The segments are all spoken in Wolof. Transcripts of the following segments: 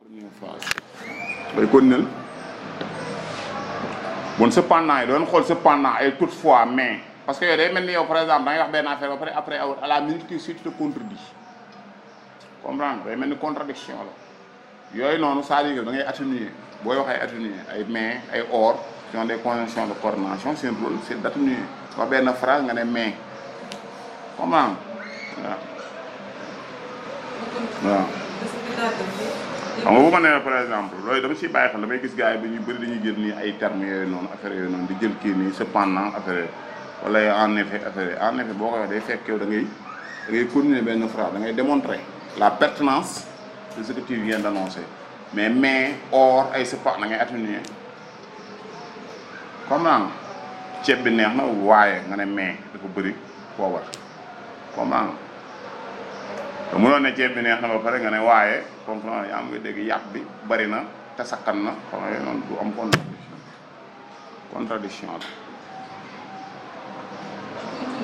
day continuer bon cependant yi doon xool cependant ay toutefois mais parce que yow day mel ni yow par exemple da ngay wax benn affaire ba pare après à la minute qui suit tu te contredis comprendre day mel ni contradiction la yooyu noonu c'est-à-dire da ngay atténuer booy wax ay atténuer ay mais ay or qui ont des conjonctions de coordination seen rôle c'est d'atténuer wax benn phrase nga ne mais comprendre waaw waaw xam nga bu ma nee par exemple loolu dama ciy bàyyi xel damay gis gars yi ba ñu bëri dañuy jël nii ay termes yooyu noonu affaire yooyu noonu di jël kii nii cependant affaire wala en effet affaire en effet boo ko waxee day fekk yow da ngay continuer benn phrase da ngay démontrer la pertinence de ce que tu viens d'annoncer mais or ay cependant da ngay atténuer comprendre ceeb bi neex na waaye nga ne mais dafa bëri poobar comprendre te mënoon ne ceeb bi neex na ba pare nga ne waaye comprendre yaa ngi dégg yàpp bi bari na te sakkan na xam nga noonu du am contradiction la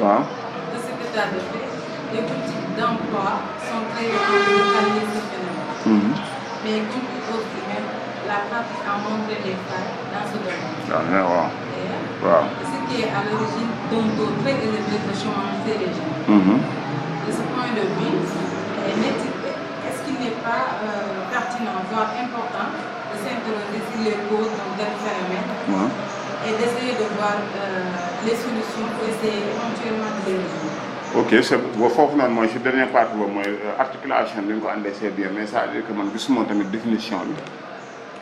waaw. De ce que tu as fait, les politiques d'emploi sont très localisées ce phénomène. Mais comme tout autre humain, la pratique a montré les failles dans ce domaine. waaw waaw. Ce qui est à l'origine d'un taux très élevé de chômage chez les jeunes. De ce point de vue, est-ce qu'il n'est pas pertinent, voire important, de s'interroger sur les causes d'un tel phénomène et d'essayer de voir les solutions pour essayer éventuellement de les résoudre? Ok c'est boo foofu noonu mooy si dernière partie boobu mooy articulation bi nga ko andee c'est bien mais ça veut dire que man gisuma tamit définition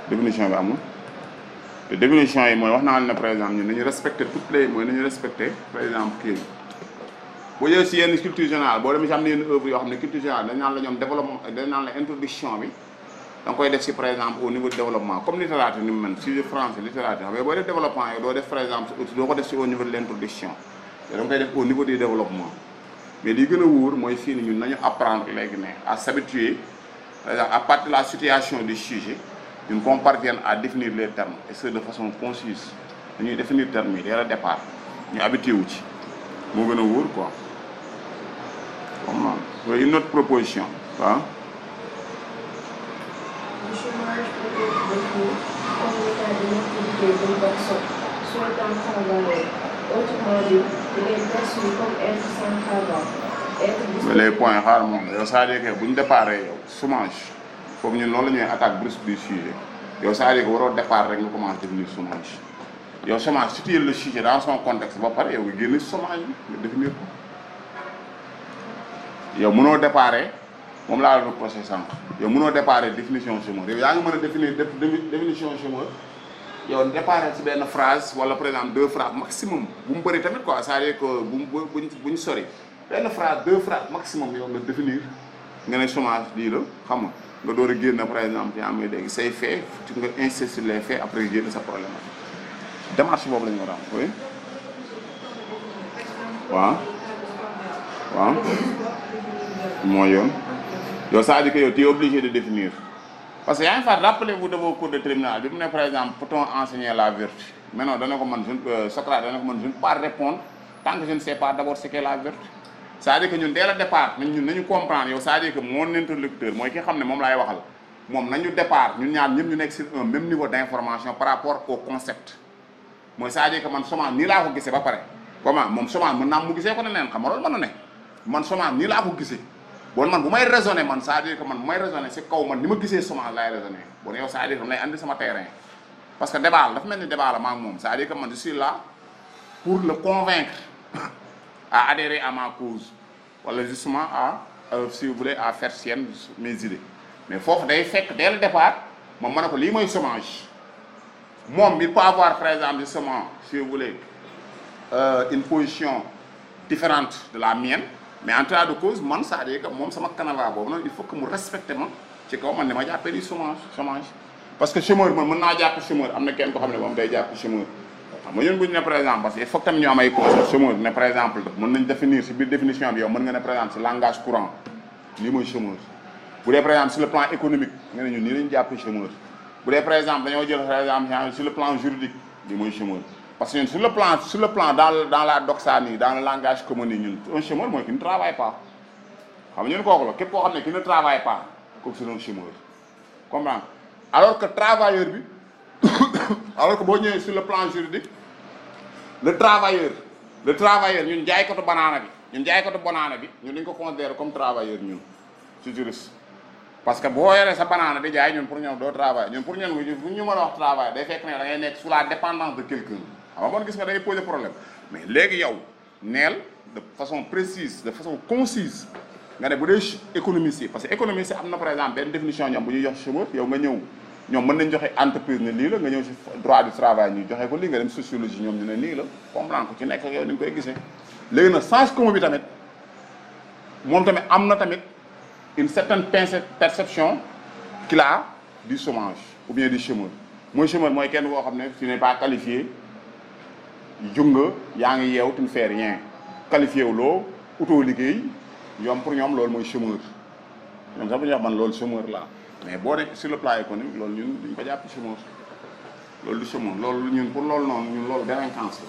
bi amul te définition yi mooy wax naa ne par exemple ñun nañu respecter toutes les mooy nañu respecter par exemple kii boo jëlee si yenn culture générale boo demee si am na yenn œuvre yoo xam ne culture générale dañ naan la ñoom développement dañ naan la introduction bi da nga koy def si par exemple au niveau de développement comme littérature ni mu mel sujet français littérature xam nga boo def développement yow doo def par exemple doo ko def si au niveau de l'introduction yow da nga koy def au niveau du développement mais li gën a wóor mooy fii ni ñun nañu apprendre léegi ne à s'habituer par exemple à partir de la situation du sujet ñun qu'on parvienne à définir les termes et ce de façon concise dañuy définir termes yi dès le départ ñu habitué wu ci moo gën a wóor quoi comme une autre proposition waaw. Le chômage peut être vécu comme l'état d'inactivité d'une personne souhaitant travailler. Autrement dit, il est perçu comme être sans travail. Les points xaar moom yow c'est-à-dire que bu ñu déparé yow chômage foofu ñun loolu la ñuy attaque brusque du sujet yow c'est-à-dire que waroo départ rek nga commencé définir chômage yow chômage situer le sujet dans son contexte ba pare yow nga génne chômage bi nga définir ko yow mënoo déparé moom laa la reproché sànq yow mënoo déparé définition chômeur yow yaa ngi mën a définir définition chômeur yow déparé ci benn phrase wala par exemple 2 phrases maximum bu mu bëri tamit quoi c'est-à-dire que bu ñu sori benn phrase 2 phrases maximum yow nga définir nga ne chômage lii la xam nga door a génn par exemple yaa ngi dégg say faits nga insister sur les faits après génn sa problème démarche boobu la ñu war a am oui waaw waaw mooy yoon yow c'est-à-dire que yow tu es obligé de définir parce que yaa ngi fàttali rappelez-vous de vos cours de terminale bi mu ne par exemple peut-on enseigner la vertu maintenant dana ko man Socrate dana ko man je ne peux pas répondre tant que je ne sais pas d'abord ce qu'est la vertu c'est-à-dire que ñun dès le départ ñun nañu comprendre yow c'est-à-dire que mon interlocuteur mooy ki xam ne moom laay waxal moom nañu départ ñun ñaar ñëpp ñu nekk sur un même niveau d'information par rapport au concept mooy c'est-à-dire que man chômage nii laa ko gisee ba pare comment moom chômage mën naa mu gisee ko ne neen xam nga loolu mën na ne man chômage nii laa ko gisee bon man bu may raisonner man c'est-à-dire que man bu may raisonner si kaw man ni ma gisee chômage laay raisonner bon yow c'est-à-dire que lay andi sama terrain parce que débat la dafa mel ni débat la maa ngi moom c'est-à-dire que man je suis là pour le convaincre à adhérer à ma cause wala justement à si vous voulez à faire sienne mes idées mais foofu day fekk dès le départ moom mën na ko lii mooy chômage moom il peut avoir par exemple justement si vous voulez une position différente de la mienne mais en tout cas de cause man c'est-à-dire que moom sama canevas boobu noonu il faut que mu respecte ma ci kaw man ni ma jàppee di chômage parce que chômeur man mën naa jàpp chômeur am na kenn ko xam ne moom day jàpp chômeur xam nga ñun bu ñu ne par exemple parce que il faut que tamit ñu am ay concepts chômeur ne par exemple mën nañ définir si biir définition bi yow mën nga ne par exemple si langage courant lii mooy chômeur bu dee par exemple sur le plan économique nga ne ñun nii lañu jàppee chômeur bu dee par exemple dañoo jël par exemple sur le plan juridique lii mooy chômeur parce que ñun sur le plan dans la doxanie dans le langage commun ñun un chômeur mooy qui ne travaille pas xam nga ñun kooku la képp koo xam ne qui ne travaille pas kooku c'est un chômeur comprendre alors que travailleur bi alors que boo ñëwee sur le plan juridique le travailleur ñun jaaykatu banaana bi ñun dañ ko considérer comme travailleur ñun ci juriste parce que boo yoree sa banaana di jaay ñun pour ñoom doo travail ñun pour ñun bu ñu mën a wax travail day fekk ne da ngay nekk sous la dépendance de quelqu'un xam nga man gis nga day poser problème mais léegi yow neel de façon précise de façon concise nga ne bu dee économiste parce que économiste am na par exemple benn définition ñoom bu ñuy jox chômeur yow nga ñëw ñoom mën nañ joxe entreprise ne lii la nga ñëw ci droit du travail ñu joxe ko lii nga dem sociologie ñoom ñu ne nii la comprendre ko ci nekk yow ni nga koy gisee léegi nag sens commun bi tamit moom tamit am na tamit une certaine perception qu'il a du chômage ou bien du chômeur mooy kenn koo xam ne tu n'es pas qualifié junga yaa ngi yeew tu ne fais rien qualifié wu loo utoo liggéey ñoom pour ñoom loolu mooy chômeur ñoom sax bu ñu wax man loolu chômeur la mais boo ne sur le plan économique loolu ñun duñ ko jàpp chômeur loolu du chômeur loolu ñun pour loolu noonu ñun loolu délinquance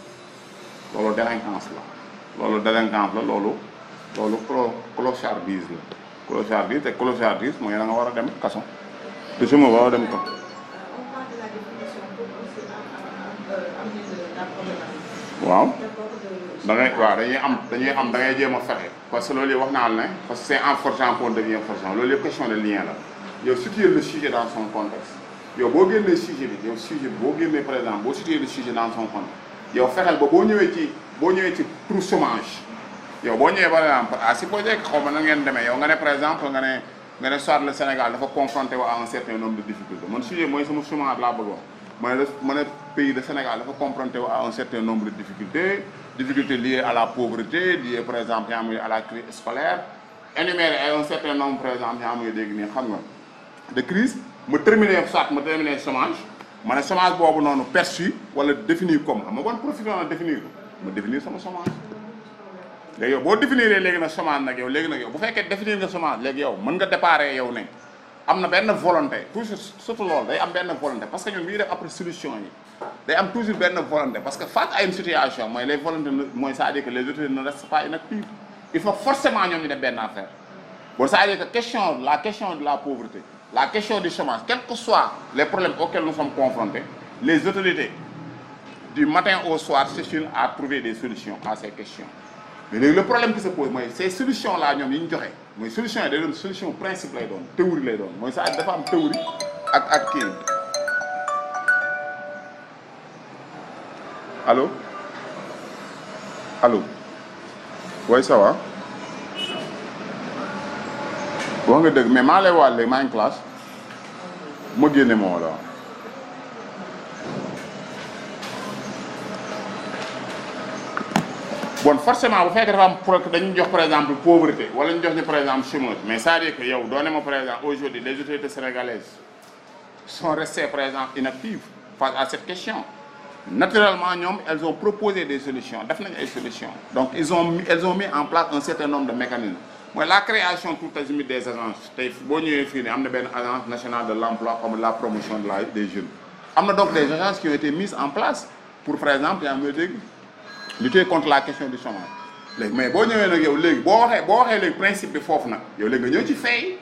la loolu délinquance la loolu clochardise la clochardise te clochardise mooy da nga war a dem kaso te chômeur war a dem ko waaw da ngay waaw dañuy am da ngay jéem a fexe parce que loolu yëpp wax naa la ne parce que c'est en forgeant qu'on devient forgeant loolu yëpp question de lien la yow situer le sujet dans son contexte yow boo génnee sujet bi boo génnee par exemple boo situer le sujet dans son contexte yow fexeel ba boo ñëwee ci trou chômage yow boo ñëwee par exemple à supposer que xaw ma na ngeen demee yow nga ne par exemple nga ne soit le Sénégal dafa confronté wu à un certain nombre de difficultés man sujet mooy sama chômage laa bëgg wax ma ne pays de Sénégal dafa confronté wu à un certain nombre de difficultés liées à la pauvreté liées par exemple à la crise scolaire énumérer ay un certain nombre par exemple yaa ngi dégg nii xam nga de crise ma terminer chômage ma ne chômage boobu noonu perçu wala définir comme xam nga bon profil na définir ko ma définir sama chômage léegi yow boo définir léegi nag chômage nag yow bu fekkee définir nga chômage léegi yow mën nga déparé yow ne am na benn volonté toujours surtout loolu day am benn volonté parce que ñun bi ñuy def après solution yi day am toujours benn volonté parce que face à une situation mooy les volontés mooy c'est-à-dire que les autorités ne restent pas inactives il faut forcément ñoom ñu def benn affaire bon c'est-à-dire que la question de la pauvreté la question du chômage quels que soient les problèmes auxquels nous sommes confrontés les autorités du matin au soir cherchent à trouver des solutions à ces questions mais léegi le problème qui se pose mooy ces solutions là ñoom yi ñu joxe mooy solution yi day doon solution principe lay doon théorie lay doon mooy ça dafa am théorie ak kii allo oui ça va wax nga dëgg mais maa lay wax léegi maa ngi classe ma génne moo la bon forcément bu fekkee dafa am dañu jox par exemple pauvreté wala ñu jox ñu par exemple chômage mais c'est-à-dire que yow doone ma par exemple aujourd'hui les autorités sénégalaises sont restées par exemple inactives face à cette question naturellement ñoom elles ont proposé des solutions def nañu ay solutions donc elles ont mis en place un certain nombre de mécanismes mooy la création tout azimut des agences tey boo ñëwee fii ne am na benn agence nationale de l'emploi comme la promotion des jeunes am na donc des agences qui ont été mises en place pour par exemple yaa ngi dégg lutter contre la question du chômage léegi mais boo ñëwee nag yow léegi boo waxee léegi principe bi foofu nag yow léegi nga ñëw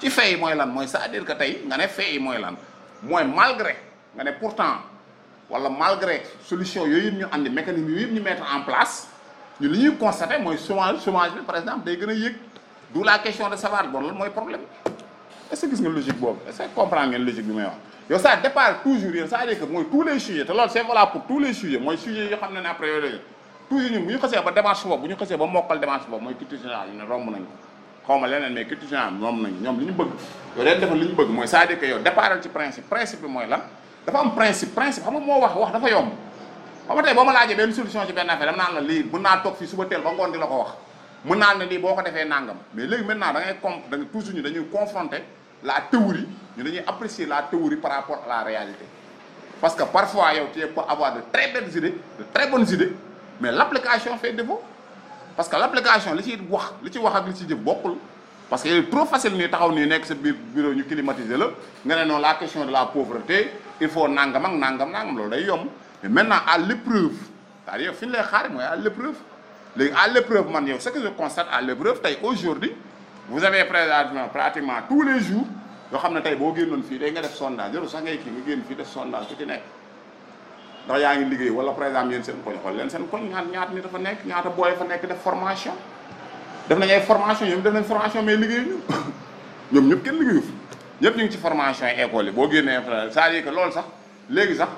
ci fay mooy lan mooy c'est-à-dire que tey nga ne fay mooy lan mooy malgré nga ne pourtant wala malgré solution yooyu yëpp ñu andi mécanisme yooyu yëpp ñu mettre en place ñu li ñuy constater mooy chômage bi par exemple day gën a yëg d'où la question de savoir bon lan mooy problème est-ce que gis nga logique boobu est-ce que comprendre ngeen logique bi may wax yow ça départ toujours yéen c'est-à-dire que mooy tous les sujets te loolu c'est valable pour tous les sujets mooy sujets yoo xam ne après yooyu la toujours ñun bu ñu xasee ba démarche boobu bu ñu xasee ba mokkal démarche boobu mooy culture générale ne romb nañ ko xaw ma leneen mais culture générale romb nañ ñoom li ñu bëgg yow leen defal li ñu bëgg mooy c'est-à-dire que yow départal ci principe bi mooy lan dafa am principe xam nga moo wax dafa yomb xam nga tey boo ma laajee benn solution ci benn affaire dama naan la lii mën naa toog fii suba teel ba ngoon di la ko wax mën naa ne lii boo ko defee nangam mais léegi maintenant da ngay toujours ñu dañuy confronter la théorie ñu dañuy apprécier la théorie par rapport à la réalité parce que parfois yow tu peux avoir de très bonnes idées mais l'application fait défaut parce que l'application li ci wax ak li ci jëf bokkul parce que il est trop facile nii taxaw nii nekk sa biir bureau ñu climatiser la nga ne non la question de la pauvreté il faut nangam ak nangam loolu day yomb mais maintenant à l'épreuve c'est-à-dire fi ñu lay xaar mooy à l'épreuve léegi à l'épreuve man yow ce que je constate à l'épreuve tey aujourd'hui vous avez pratiquement tous les jours yoo xam ne tey boo génnoon fii day nga def sondage jarul sax ngay kii nga génn fii def sondage ku ci nekk ndax yaa ngi liggéey wala par exemple yéen seen koñ xool leen seen koñ ñaata nit dafa nekk ñaata booy fa nekk def formation def nañ ay formation ñoom def nañ formation mais liggéeyuñu ñoom ñëpp kenn liggéeyu fi ñëpp ñu ngi ci formation yi école yi boo génnee c'est-à-dire que loolu sax léegi sax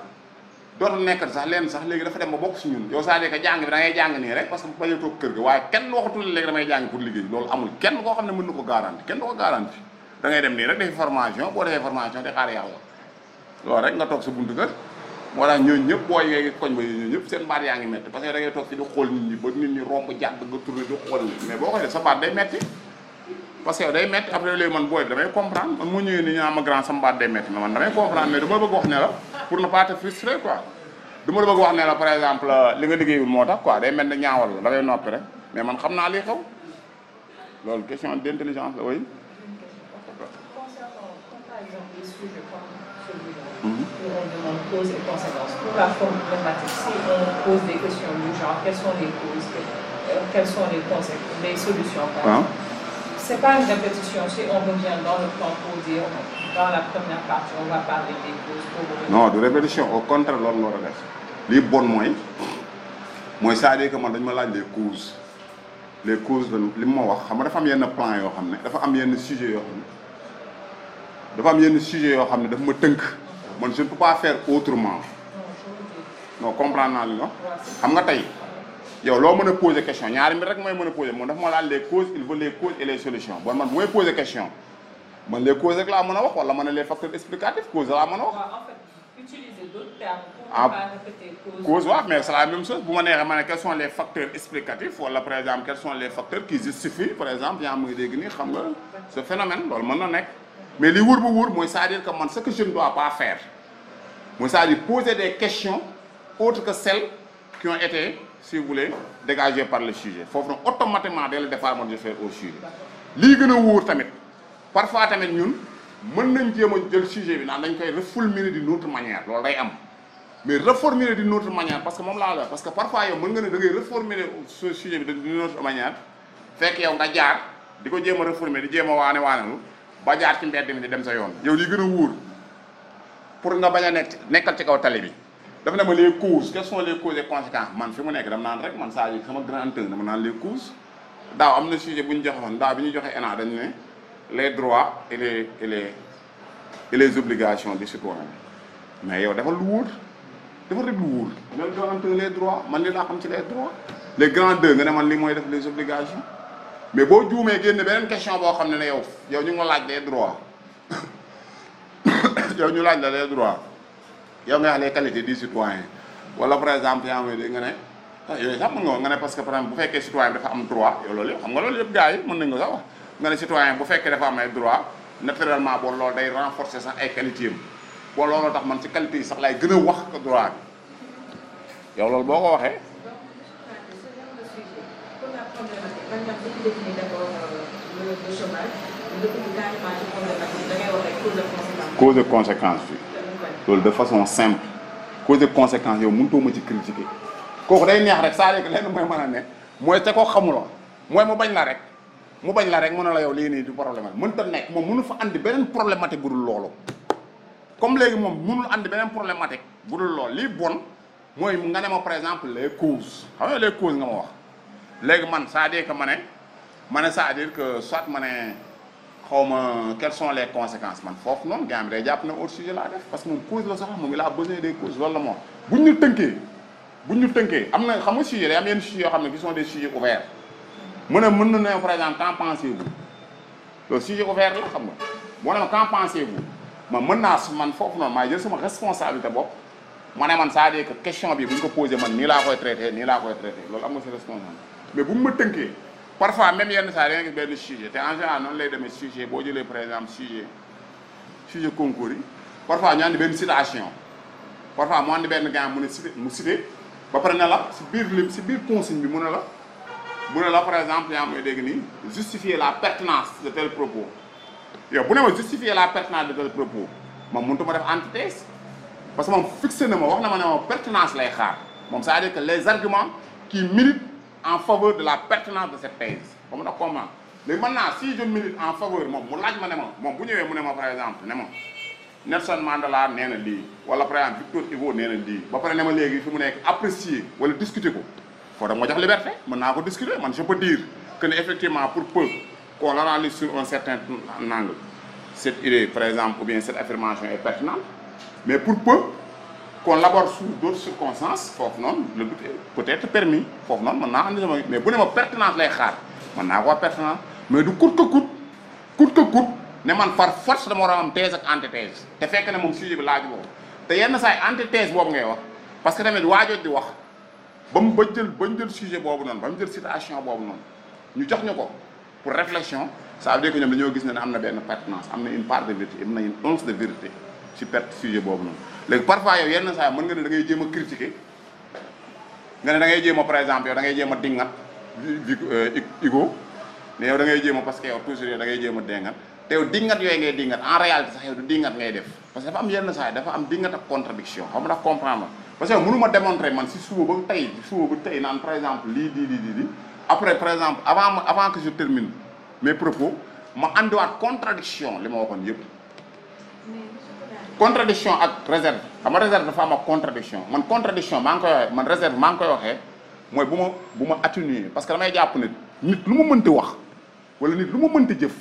dootul nekk sax leen sax léegi dafa dem ba bokk si ñun yow c'est-à-dire que jàng bi da ngay jàng nii rek parce que bañ a toog kër ga waaye kenn waxatul léegi damay jàng pour liggéey loolu amul kenn koo xam ne mën na ko garanti kenn du ko garanti da ngay dem nii rek defi formation boo defee formation di xaar yàlla loolu rek nga toog sa buntu kër moo tax ñooñu ñëpp booy ngay koñ ba ñooñu ñëpp seen baat yaa ngi métti parce que da ngay toog fi di xool nit ñi ba nit ñi romb jàdd nga tourné di xool mais boo koy def sa baat day métti parce que yow day métti après léegi man booy bi damay comprendre man moo ñëwee ni ñu ma grand sama baat day métti mais man damay comprendre mais dama bëgg wax ne la pour ne pas te frustrer quoi dama la bëgg wax ne la par exemple li nga liggéeyul moo tax quoi day mel ne ñaawal la da ngay noppi rek mais man xam naa li xew loolu question d'intelligence la oui. On demande causes et conséquences. Pour la forme problématique, si on pose des questions du genre, quelles sont les causes, quelles sont les conséquences, les solutions, c'est pas une répétition. Si on revient dans le plan pour dire, dans la première partie, on va parler des causes. Non, de répétition, au contraire, loolu la war a def lii bon mooy c'est-à-dire que man dañu ma laaj les causes de li ma wax xam nga dafa am yenn plan yoo xam ne dafa am yenn sujet yoo xam ne dafa ma tënk man je ne peux pas faire autrement non comprendre naa li nga xam nga tey yow loo mën a poser question ñaari mbir rek mooy mën a poser moom dafa ma laaj les causes il veut les causes et les solutions bon man bu may poser question man les causes rek laa mën a wax wala man les facteurs explicatifs causes laa mën a wax. Utiliser d'autres termes pour ne pas répéter cause waaw mais c'est la même chose bu ma neexee ma ne quels sont les facteurs explicatifs wala par exemple quels sont les facteurs qui justifient par exemple yaa ngi dégg nii xam nga ce phénomène loolu mën na nekk mais li wóor ba wóor mooy c'est-à-dire que man ce que je ne dois pas faire mooy c'est-à-dire poser des questions autres que celles qui ont été si vous voulez dégagées par le sujet foofu nag automatiquement dès le départ man je fais au sujet lii gën a wóor tamit parfois tamit ñun mën nañ jéem a jël sujet bi naan dañ koy reformuler d'une autre manière loolu day am mais reformuler d'une autre manière parce que moom laa la parce que parfois yow mën nga ne da ngay reformuler ce sujet bi d'une autre manière fekk yow nga jaar di ko jéem a reformuler di jéem a waanelu ba jaar ci mbedd mi di dem sa yoon yow li gën a wóor pour nga bañ a nekkal ci kaw tali bi dafa ne ma les causes quelles sont les causes et conséquences man fi mu nekk dama naan rek man saa yi sama grand tënk dama naan les causes daaw am na sujet bu ñu joxe woon daaw bi ñu joxe ENA dañu ne les droits et les obligations des citoyens mais yow dafa lu wóor dafa rek lu wóor même doonante les droits man li laa xam ci les droits les grands deux nga ne man li mooy def les obligations mais boo juumee génn beneen question boo xam ne yow ñu ngi laaj les droits yow ñu laaj la les droits yow nga wax les qualités du citoyen wala par exemple yaa ngi nga ne yooyu sax mën nga ne parce que par exemple bu fekkee citoyen bi dafa am droit yow loolu yëpp xam nga loolu yëpp gars yi mën nañ ko sax wax nga ne citoyen bu fekkee dafa am ay droit naturellement bon loolu day renforcer sax ay qualité am bon looloo tax man ci qualité yi sax laay gën a wax ko droit bi yow loolu boo ko waxee. cause de conséquence bi loolu de façon simple cause de conséquence yow mënutoo ma ci critiquer kooku day neex rek saa léegi lenn mooy mën a ne mooy te koo xamuloo mooy mu bañ la rek mën na la yow lii nii du problème mënta nekk moom mënu fa andi beneen problématique bu dul loolu comme léegi moom mënul andi beneen problématique bu dul loolu lii bon mooy nga ne ma par exemple les causes xam nga les causes nga ma wax léegi man c'est-à-dire que ma ne c'est-à-dire que soit ma ne xaw ma quelles sont les conséquences man foofu noonu gars bi day jàpp ne autre sujet laa def parce que moom cause la soxla moom il a besoin des causes loolu la moo buñ ñu tënkee am na xam nga sujet day am yenn sujets yoo xam ne qui sont des sujets ouverts mën na ne par exemple qu'en pensez-vous loolu sujet ouvert la xam nga boo ne ma qu'en pensez-vous mën naa man foofu noonu maa jël sama responsabilité bopp ma ne man c'est-à-dire que question bi bu ñu ko posé man nii laa koy traité loolu am nga sa responsabilité mais bu mu ma tënkee parfois même yenn saa da nga gis benn sujet te en général noonu lay demee sujet boo jëlee par exemple sujet concours yi parfois ñu andi benn citation parfois mu andi benn gars mu cité ba pare ne la si biir consigne bi mu ne la par exemple yaa mooy dégg nii justifier la pertinence de tel propos yow bu ne ma justifier la pertinence de tel propos moom mënut ma def antithèse parce que moom fixé na ma wax na ma ne ma pertinence lay xaar moom c'est-à-dire que les arguments qui militent en faveur de la pertinence de cette thèse ba mu tax comment léegi maintenant si je milite en faveur moom mu laaj ma ne ma moom bu ñëwee mu ne ma par exemple ne ma Nelson Mandela nee na lii wala par exemple Victor Hugo nee na lii ba pare ne ma léegi fi mu nekk apprécier wala discuter ko foo da ma jox liberté mën naa ko discuter man je peux dire que ne effectivement pour peu qu'on l'analyse sur un certain angle cette idée par exemple ou bien cette affirmation est pertinente mais pour peu qu'on l'aborde sous d'autres circonstances foofu noonu le doute peut être permis foofu noonu mën naa andi sama mais bu ne ma pertinence lay xaar mën naa ko wax pertinence mais du coûte que coûte ne man par force dama war a am thèse ak antithèse te fekk ne moom sujet bi laaju boobu te yenn saa yi antithèse boobu ngay wax parce que tamit waajoo di wax ba jël sujet boobu noonu ba mu jël situation boobu noonu ñu jox ñu ko pour réflexion ça veut dire que ñoom dañoo gis ne am na benn pertinence am na une part de vérité am na une once de vérité ci sujet boobu noonu léegi parfois yow yenn saa yi mën nga ne da ngay jéem a critiquer nga ne da ngay jéem a par exemple yow da ngay jéem a dingat Hugo ne yow da ngay jéem a parce que yow toujours yow da ngay jéem a dingat te yow dingat yooyu ngay dingat en réalité sax yow du dingat ngay def parce que dafa am yenn saa yi dafa am dingat ak contradiction xam nga dafa comprendre parce que mënu ma démontrer man si suba ba tey naan par exemple lii après par exemple avant que je termine mes propos ma andiwaat contradiction li ma waxoon yëpp contradiction ak réserve xam nga réserve dafa am ak contradiction man contradiction maa ngi koy waxee man réserve maa ngi koy waxee mooy bu ma atténuer parce que damay jàpp ne nit lu ma mënti wax wala nit lu ma mënti jëf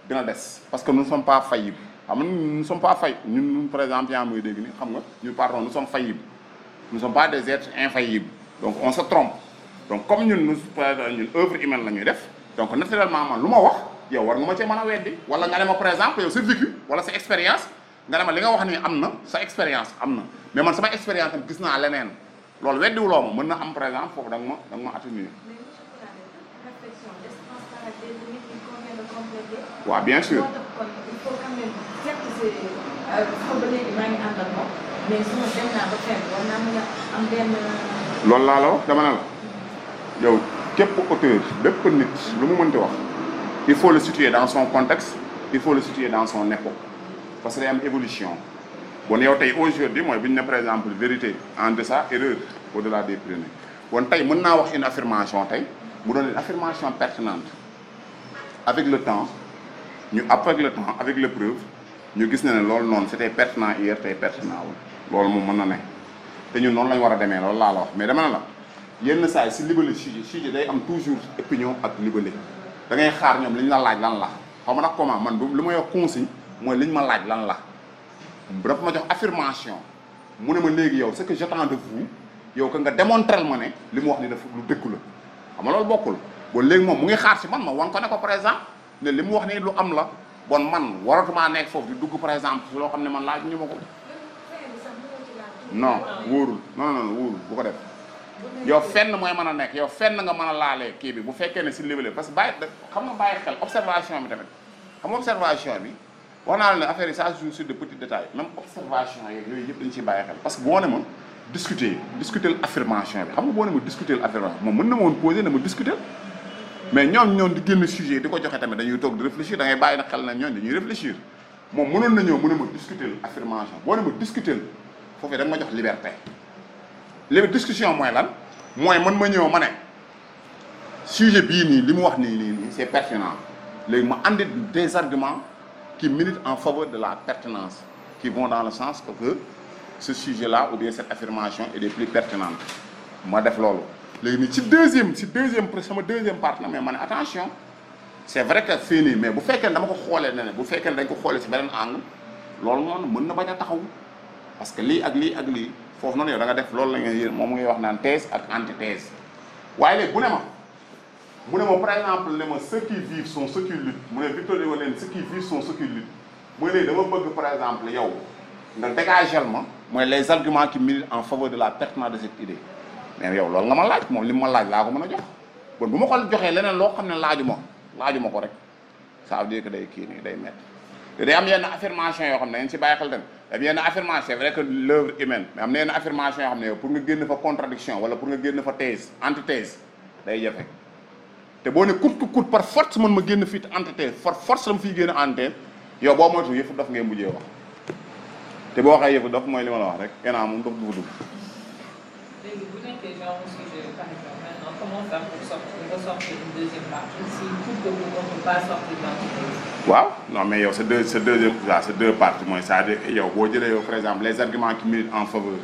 dina des parce que nous ne sommes pas faillibles xam nga nous ne sommes pas faillibles ñun par exemple yaa muy dégg ni xam nga ñun pardon nous sommes faillibles nous ne sommes pas des êtres infaillibles donc on se trompe donc comme ñun œuvre humaine la ñuy def donc naturellement man lu ma wax yow war nga ma cee mën a weddi wala nga ne ma par exemple yow sa vécu wala sa expérience nga ne ma li nga wax ni am na sa expérience am na mais man sama expérience am gis naa leneen loolu weddiwuloo ma mën na am par exemple foofu da nga ma atténuer. waaw bien sûr. loolu laa la wax dama ne la yow képp auteur bépp nit lu mu mënti wax il faut le situer dans son contexte il faut le situer dans son époque parce que day am évolution bon yow tey aujourd'hui mooy bu ñu ne par exemple vérité en deçà erreur au-delà des prénoms bon tey mën naa wax une affirmation tey mu doon une affirmation pertinente avec le temps avec les preuves ñu gis ne loolu noonu c'était pertinent hier tey pertinent wul loolu moom mën na ne te ñun noonu la ñu war a demee loolu laa la wax mais dama ne la yenn saa yi si libellé sujet day am toujours opinion ak libellé da ngay xaar ñoom li ñu la laaj lan la xaw ma nag comment man lu may wax consigne mooy li ñu ma laaj lan la dafa ma jox affirmation mu ne ma léegi yow ce que j'attends de vous yow que nga démontrer ma ne li mu wax ni dafa lu dëggu la xam nga loolu bokkul bon léegi moom mu ngi xaar si man ma wan ko ne ko par exemple ne li mu wax ni lu am la bon man waratuma nekk foofu di dugg par exemple si loo xam ne man laaj ñu ma ko non wóorul non wóorul bu ko def yow fenn mooy mën a nekk yow fenn nga mën a laalee kii bi bu fekkee ne si libellé parce que xam nga bàyyi xel observation bi tamit xam nga observation bi wax naa la ne affaire yi ça joue sur de petits détails même observation yooyu yëpp dañu ciy bàyyi xel parce que boo ne ma discuter affirmation bi xam nga boo ne ma discuter affirmation moom mën na ma woon poser ne ma discuter mais ñoom di génn sujet di ko joxe tamit dañuy toog di réfléchir da ngay bàyyi na xel na ñoom dañuy réfléchir moom mënoon na ñëw mu ne ma discuter affirmation boo ne ma discuter foofu da nga ma jox liberté discussion mooy lan mooy man ma ñëw ma ne sujet bii nii li mu wax nii c'est pertinent léegi ma andi des arguments qui militent en faveur de la pertinence qui vont dans le sens que ce sujet-là ou bien cette affirmation est des plus pertinentes ma def loolu léegi nii sama deuxième partie mais ma ne attention c'est vrai que fii nii mais bu fekkee ne dama ko xoolee ne bu fekkee ne dañ ko xoolee si beneen angle loolu noonu mën na bañ a taxaw parce que lii ak lii foofu noonu yow da nga def loolu la nga moom ngay wax naan thèse ak antithèse waaye léegi mu ne ma par exemple ne ma ceux qui vivent sont ceux qui luttent mu ne Victor Hugo leen ceux qui vivent sont ceux qui luttent mooy léegi dama bëgg par exemple yow nga dégagel ma mooy les arguments qui militent en faveur de la pertinence de cette idée mais yow loolu nga ma laaj moom li ma laaj laa ko mën a jox bon bu ma ko joxee leneen loo xam ne laaju ma ko rek ça veut dire que day kii nii day métti te day am yenn affirmation yoo xam ne ngeen si bàyyi xel tamit am yenn affirmation c'est vrai que l'œuvre humaine mais am na yenn affirmation yoo xam ne yow pour nga génn fa contradiction wala pour nga génn fa thèse antithèse day jafe te boo ne coûte par force man ma génn fii antithèse par force la ma fiy génn antithèse yow boo moytu yëfu dof ngay mujjee wax te boo waxee yëfu dof mooy li ma la wax rek enaa moom dof du fa dugg. léegi bu nekkee genre sujet par exemple comment faire pour ressortir une deuxième partie si tout que vous ne pas sortir dans waaw non mais yow sa deux parties mooy c'est-à-dire yow boo jëlee yow par exemple les arguments qui militent en faveur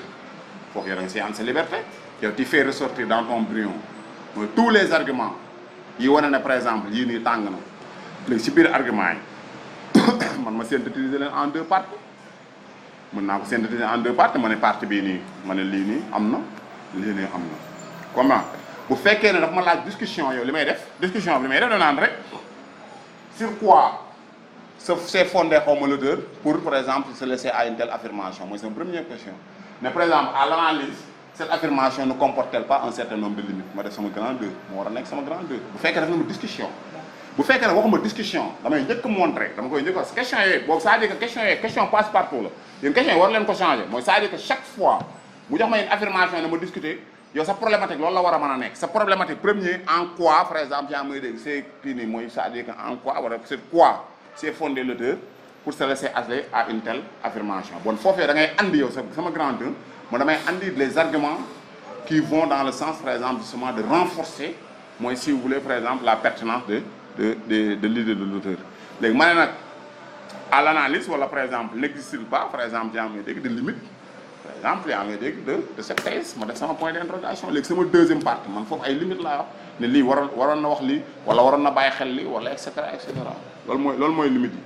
foofu yow da nga siy am sa liberté yow tu fais ressortir dans ton brouillon mooy tous les arguments yi wane ne par exemple yii nii tàng na léegi si biir argument yi man ma synthétiser leen en deux parties mën naa ko synthétiser en deux parties ma ne partie bii nii ma ne lii nii am na lii nii am na comment bu fekkee ne dafa ma laaj discussion yow li may def discussion bi li may def da naan rek sur quoi c'est fondé xaw ma l'auteur pour par exemple se laisser à une telle affirmation mooy sama première question mais par exemple à l'analyse cette affirmation ne comporte-t-elle pas un certain nombre de limites ma def sama grand 2 moo war a nekk sama grand 2 bu fekkee def na ma discussion bu fekkee ne waxuma discussion damay njëkk montrer dama koy njëkk wax question yooyu boobu c'est-à-dire que question yooyu question passe partout la yéen question yi war leen ko changer mooy c'est-à-dire que chaque fois mu jox ma une affirmation ne ma discuter yow sa problématique loolu la war a mën a nekk sa problématique premier en quoi par exemple yaa may dégg c'est kii nii mooy c'est-à-dire que en quoi wala c'est quoi c'est fondé l'auteur pour se laisser aller à une telle affirmation bon foofee da ngay andi yow sama grand 1 mo damay andi les arguments qui vont dans le sens par exemple justement de renforcer mooy si vous voulez par exemple la pertinence de l'idée de l'auteur léegi ma ne nag à l'analyse wala par exemple n'existe pas par exemple yaa may dégg de limite par exemple yaa ngay dégg de cette thèse ma def sama point d'interrogation léegi sama deuxième partie man foofu ay limites laa wax ne lii waroon na wax lii wala waroon na bàyyi xel lii wala et cetera loolu mooy limite yi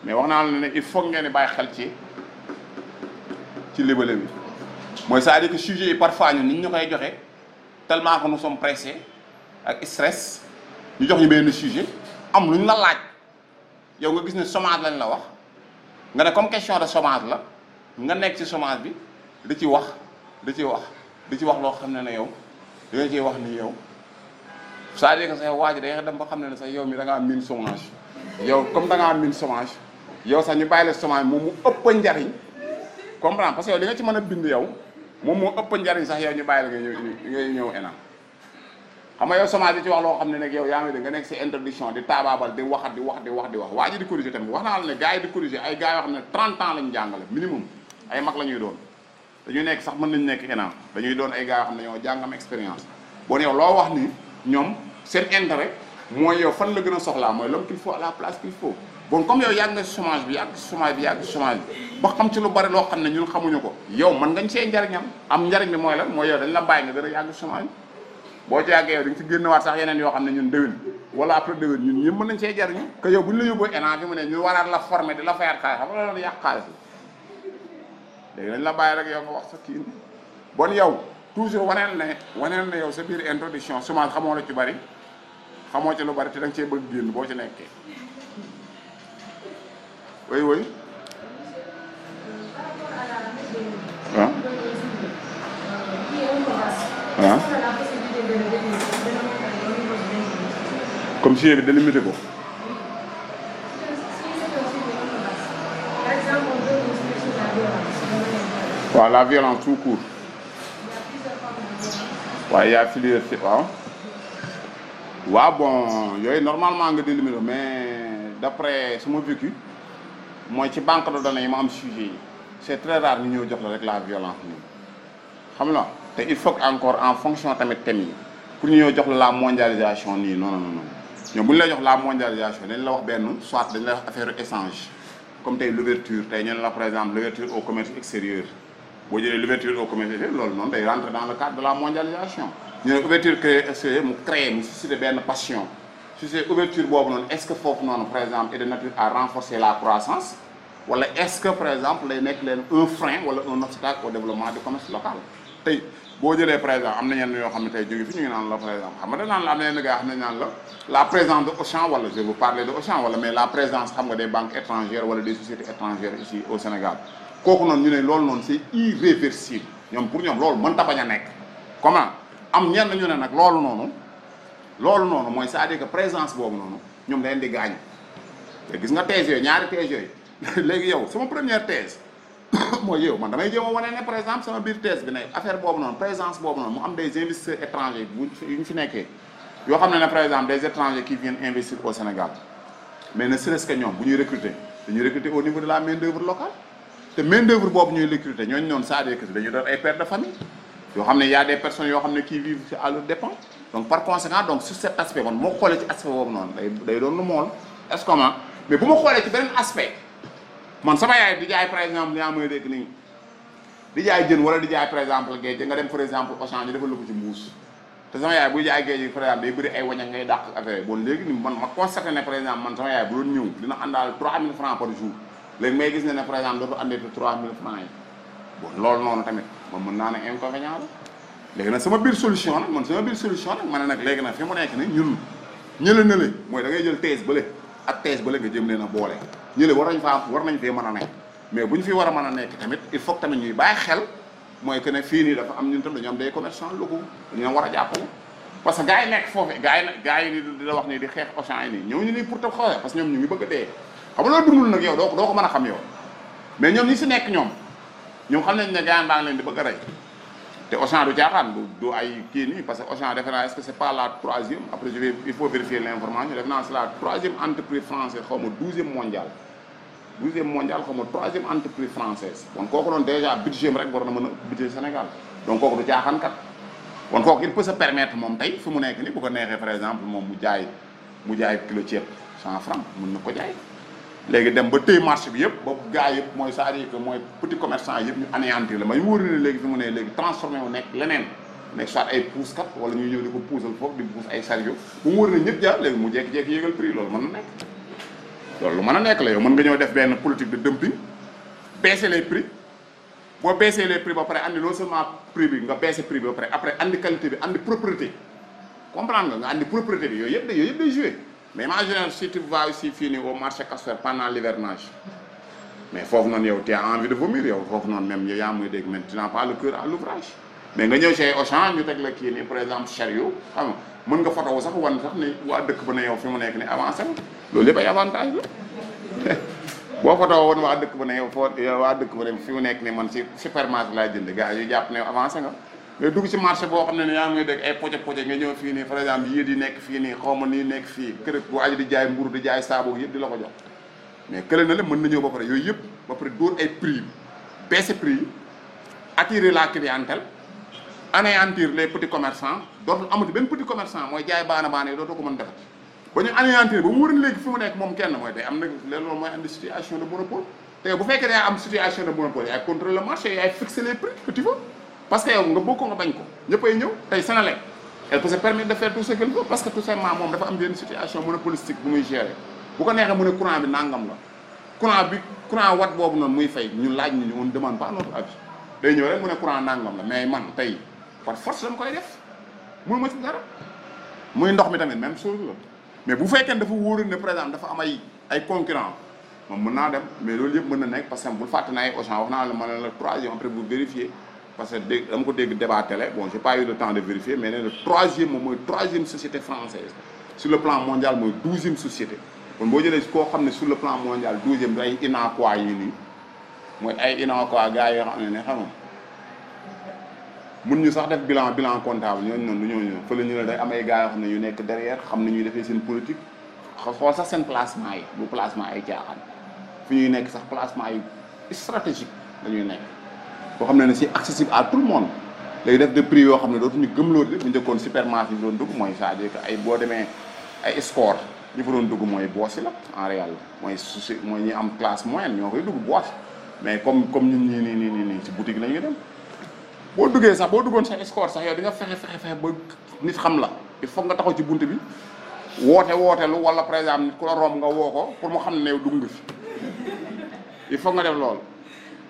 mais wax naa la ne il faut ngeen di bàyyi xel ci libellé bi mooy c'est-à-dire que sujet yi parfois ñun ni ñu koy joxe tellement que nous sommes pressés ak stress ñu jox ñu benn sujet am lu ñu la laaj yow nga gis ne chômage lañ la wax nga ne comme question de chômage la nga nekk ci chômage bi di ci wax loo xam ne yow da nga ciy wax ni yow c'est-à-dire que say waa ji day dem ba xam ne sax yow mi da ngaa miin chômage yow comme da ngaa miin chômage yow sax ñu bàyyi la chômage moom mu ëpp njariñ comprendre parce que yow li nga ci mën a bind yow moom moo ëpp njariñ sax yow ñu bàyyi la ngay ñëw ENA xam nga yow chômage di ci wax loo xam ne nag yow yaa ngi nga nekk si introduction di taabaabal di wax waa ji di corriger tamit wax naa la ne gars yi di corriger ay gars yoo xam ne 30 ans lañu jàngale minimum ay mag la ñuy doon dañuy nekk sax mën nañu nekk ENA dañuy doon ay gars yoo xam ne ñoo jàngam expérience bon yow loo wax ni ñoom seen intérêt mooy yow fan la gën a soxlaa mooy l'homme qu'il faut à la place qu'il faut bon comme yow yàgg nga si chômage bi ba xam ci lu bari loo xam ne ñun xamuñu ko yow mën ngañ see njariñam am njariñ bi mooy lan mooy yow dañ la bàyyi nga gën a yàgg chômage boo ci yàggee yow dañ ci génnewaat sax yeneen yoo xam ne ñun déwén wala après déwén ñun ñëpp mën nañ see jariñu que yow bu ñu la yóbboo ENA fi mu ne ñu waraat la former di la fayaat xaalis xam nga loolu yàq xaalis léegi dañ la bàyyi rek yow nga wax sa kii bon yow toujours waneel ne yow sa biir introduction chômage xamoo la ci bari xamoo ci lu bari te da nga cee bëgg génn boo ci nekkee oui ah ah comme sujet bi délimité ko waaw la violence tout court waaye yaa filière ci waaw bon yooyu normalement nga délimité mais d'après sama vécu mooy ci banque de données yi ma am sujet yi c'est très rare ñu ñëw jox la rek la violence nii xam nga te il faut que encore en fonction tamit thème yi pour ñu ñëw jox la mondialisation nii non ñoom bu ñu lay jox la mondialisation dañ la wax benn soit dañ la wax affaire échange comme tey l'ouverture tey ñu ne la par exemple l'ouverture au commerce extérieur boo jëlee l'ouverture au commerce extérieur loolu noonu day rentrer dans le cadre de la mondialisation ñu ne ouverture extérieure mu susciter benn passion su see ouverture boobu noonu est-ce que foofu noonu par exemple est de nature à renforcer la croissance wala est-ce que par exemple lay nekk leen un frein wala un obstacle au développement du commerce local tey boo jëlee par exemple am na ñenn yoo xam ne tey jóge fi ñu ngi naan la par exemple xam nga dañ naan la am na yenn gars xam ne naan la présence de Auchan wala je veux parler de Auchan wala mais la présence xam nga des banques étrangères wala des sociétés étrangères ici au Sénégal kooku noonu ñu ne loolu noonu c'est irréversible ñoom pour ñoom loolu mënta bañ a nekk comment am ñenn ñu ne nag loolu noonu mooy c'est-à-dire que présence boobu noonu ñoom dañ di gaañ te gis nga thèse yooyu ñaari thèse yooyu léegi yow sama première thèse mooy yow man damay jéem a wane ne par exemple sama biir thèse bi ne affaire boobu noonu présence boobu noonu mu am des investisseurs étrangers yu ñu fi nekkee yoo xam ne par exemple des étrangers qui viennent investir au Sénégal mais ne serait-ce que ñoom bu ñuy recruter dañuy recruter au niveau de la main d'œuvre locale te main d'œuvre boobu ñuy recruter ñooñu noonu c'est-à-dire que dañuy doon ay pères de famille yoo xam ne y a des personnes yoo xam ne qui vivent à leur dépens donc par conséquent donc sur cet aspect man moo xoolee ci aspect boobu noonu day doon lu mool est-ce que mais bu ma xoolee ci beneen aspect man sama yaay di jaay par exemple yaa may dégg nii di jaay jën wala di jaay par exemple géej nga dem par exemple Auchan ñu defal la ko ci mbuus te sama yaay buy jaay géej par exemple day bëri ay waña ngay dàq affaire bon léegi ni man ma constaté ne par exemple man sama yaay bu doon ñëw dina àndaal 3000 francs par jour léegi may gis ne par exemple dootu àndeetu 3000 francs yi bon loolu noonu tamit man mën naa ne inconvénient la léegi nag sama biir solution nag ma ne nag léegi nag fi mu nekk ni ñun ñële nële mooy da ngay jël thèse bële ak thèse bële nga jëm leen a boole ñële war nañ fee mën a nekk mais bu ñu fi war a mën a nekk tamit il faut que tamit ñuy bàyyi xel mooy que ne fii nii dafa am ñun tam dañu am des commerçants locaux dañu leen war a jàppale parce que gars yi nekk foofu gars yi di la wax nii di xeex Auchan yi nii ñëw ñu nii pour te xoolee parce que ñoom ñu ngi bëgg a dee xam nga loolu dundul nag yow doo ko mën a xam yow mais ñoom ñi si nekk ñoom xam nañ ne gars yi baa ngi leen di bëgg a rey te Auchan du jaaxaan du ay kii nii parce que Auchan defe naa est-ce que c'est pas la troisième après il faut vérifier l'information defe naa c'est la troisième entreprise française xaw ma 12e mondial xaw ma troisième entreprise française kon kooku doon déjà budget rek war na mën a budget Sénégal donc kooku du jaaxaan kat kon kooku il peut se permettre moom tey fi mu nekk nii bu ko neexee par exemple moom mu jaay kilo ceeb 100 francs mën na ko jaay léegi dem ba tey marché bi yëpp ba gars yëpp mooy c'est-à-dire que mooy petit commerçant yëpp ñu anéantir la ma ñu wóor ne léegi fi mu ne léegi transformé wu nekk leneen nekk soit ay puuskat wala ñuy ñëw di ko puusal foofu di puus ay chariot bu mu wóor ne ñëpp jaar léegi mu jékki-jékki yéegal prix loolu mën na nekk loolu lu mën a nekk la yow mën nga ñëw def benn politique de dumping baisser les prix boo baisser les prix ba pare andi non seulement prix bi nga baisser prix bi ba pare après andi qualité bi andi propreté comprendre nga andi propreté bi yooyu yëpp day joué mais imagine si tu vas aussi fii nii au marché Castor pendant l'hivernage mais foofu noonu yow tu as envie de vomir yow foofu noonu même yow yaa muy dégg mais tu n'as pas le cœur à l'ouvrage mais nga ñëw chez Auchan ñu teg la kii nii par exemple chariot xam nga mën nga photo sax wan sax ni waa dëkk ba ne yow fi mu nekk ni avancé na loolu yëpp ay avantage la boo photo woon waa dëkk ba ne yow waa dëkk ba ne fi mu nekk ni man si supermarché laay jënd gars yi jàpp ne avancé nga mais dugg ci marché boo xam ne yaa ngi dégg ay poche nga ñëw fii nii par exemple yii di nekk fii nii xaw ma nii nekk fii kër bu aji di jaay mburu di jaay saabu yëpp di la ko jox mais kële na la mën na ñëw ba pare yooyu yëpp ba pare dóor ay prix baisser prix yi attirer la clientèle anéantir les petits commerçants dootul amati benn petit commerçant mooy jaay baana yi dootoo ko mën defati ba ñu anéantir ba mu wër léegi fi mu nekk moom kenn mooy day am nag loolu mooy andi situation de monopole te bu fekkee day am situation de monopole yaay contrôler le marché yaay fixer les prix que tu veux parce que yow nga bëgg ko nga bañ ko ñëppay ñëw tey Senelec elle peut se permettre de faire tout ce qu'elle veut parce que tout simplement moom dafa am benn situation monopolistique bu muy gérer bu ko neexee mu ne courant bi nangam la courant watt boobu noonu muy fay ñu laaj ñu on demande pas notre avis day ñëw rek mu ne courant nangam la mais man tey par force dama koy def mënu ma ci dara muy ndox mi tamit même chose la mais bu fekkee dafa wóorul ne par exemple dafa am ay concurrent moom mën naa dem mais loolu yëpp mën na nekk parce que bul fàtte na ay Auchan wax naa la ma ne la troisième après vous vérifier parce que dama ko dégg débat télé bon j'ai pas eu le temps de vérifier mais nee na troisième moom mooy troisième société française sur le plan mondial mooy 12e société kon boo jëlee koo xam ne sur le plan mondial 12e ay Unacois yi nii mooy ay Unacois gars yoo xam ne xam nga mun ñu sax def bilan comptable ñooñu noonu ñooñu fële ñu ne day am ay gars yoo xam ne yu nekk derrière xam ne ñuy defee seen politique xool sax seen placement yi bu placement ay jaaxaan fi ñuy nekk sax placement yi stratégique dañuy nekk boo xam ne c'est accessible à tout le monde léegi def de prix yoo xam ne dootuñu gëmloo di bu njëkkoon supermarché yi doon dugg mooy c'est-à-dire que ay boo demee ay score ñi fa doon dugg mooy boos yi la en réalité mooy ñi am classe moyenne ñoo koy dugg boos mais comme ñun nii ci boutique la ñuy dem boo duggee sax boo duggoon sa score sax yow di nga fexe ba nit xam la il faut nga taxaw ci bunt bi wootelu wala par exemple nit ku la romb nga woo ko pour mu xam ne yow dugg nga fi il faut nga def loolu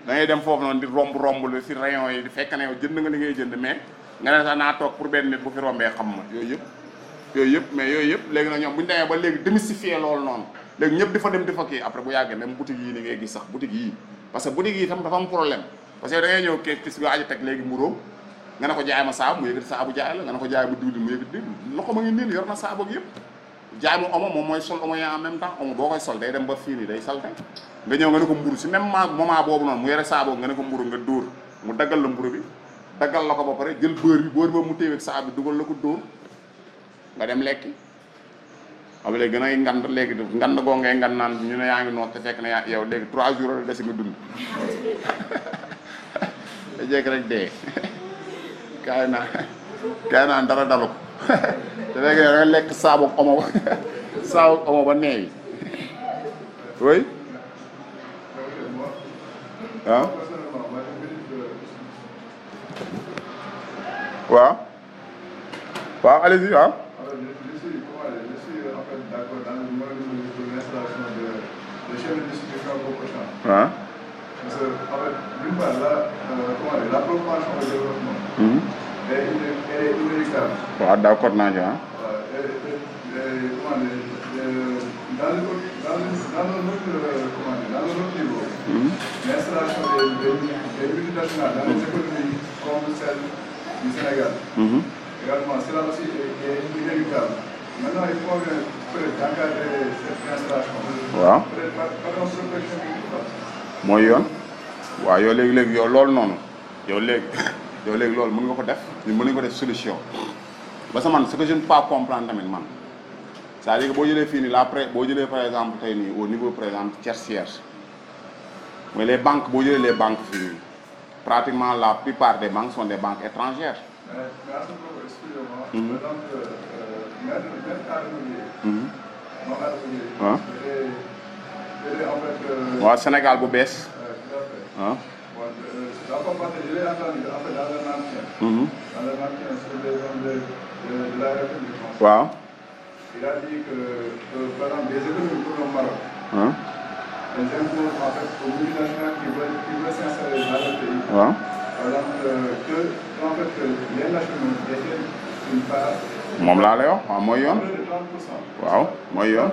da ngay dem foofu noonu di romb lu si rayon yi di fekk ne yow jënd nga li ngay jënd mais nga ne sax naa toog pour benn nit bu fi rombee xam ma yooyu yëpp léegi nag ñoom bu ñu demee ba léegi démystifier loolu noonu léegi ñëpp di fa dem di fa kii après bu yàggee même boutique yii ni ngay gis sax boutique yii parce que boutique yi tam dafa am problème parce que da ngay ñëw kis bi aji teg léegi mburóom nga ne ko jaay ma saabu mu yëkkati saabu jaay la nga ne ko jaay ma diwlin mu yëkkati diwlin loxo ma ngi niin yor na saabu ak yëpp jaay ma omo moom mooy sol omo yaa en même temps omo boo koy sol day dem ba fii nii day salte nga ñëw nga ne ko mburu si même moment boobu noonu mu yore saabu nga ne ko mburu nga dóor mu daggal la mburu bi daggal la ko ba pare jël beurre bi boobu mu téeweeg saabu bi dugal la ko dóor nga dem lekki xam léegi gën ay ngand goo ngay ngan naan ñu ne yaa ngi noot te fekk na yow léegi 3 jours la desi nga dund da jekk rek dee kaay naan dara dalu ko te léegi da nga lekk saabu omo ba neewi oui ah waaw allez-y ah. Ah. Parce que, en fait, d'une part, la propension au développement est inéluctable. waaw d'accord naa ci ah. Dans le niveau, l'installation des multinationales dans les économies comme celle du Sénégal, également, cela aussi est inéluctable. Maintenant, il faut peut-être encadrer cette installation. waaw Peut-être par une protection du mooy yoon waaw yow léegi yow loolu noonu yow léegi loolu mën nga ko def ñu mën nañu ko def solution parce que man ce que je ne peux pas comprendre tamit man c'est-à-dire que boo jëlee fii nii boo jëlee par exemple tey nii au niveau par exemple tertiaire mooy les banques boo jëlee les banques fii nii pratiquement la plupart des banques sont des banques étrangères. Mais à ce propos, excusez-moi, par exemple, même waaw waaw Sénégal bu bees. ah. la compagnie, je l'ai entendu en fait dans un entretien. Dans un entretien sur les zones de la République française. waaw. Il a dit que par exemple, des économies pour le Maroc. Les impôts en fait aux multinationales qui veulent s'installer dans le pays. waaw. Par exemple, en fait, les nationaux détiennent une part. moom laa lay wax waaw mooy yoon. de 30%. waaw mooy yoon.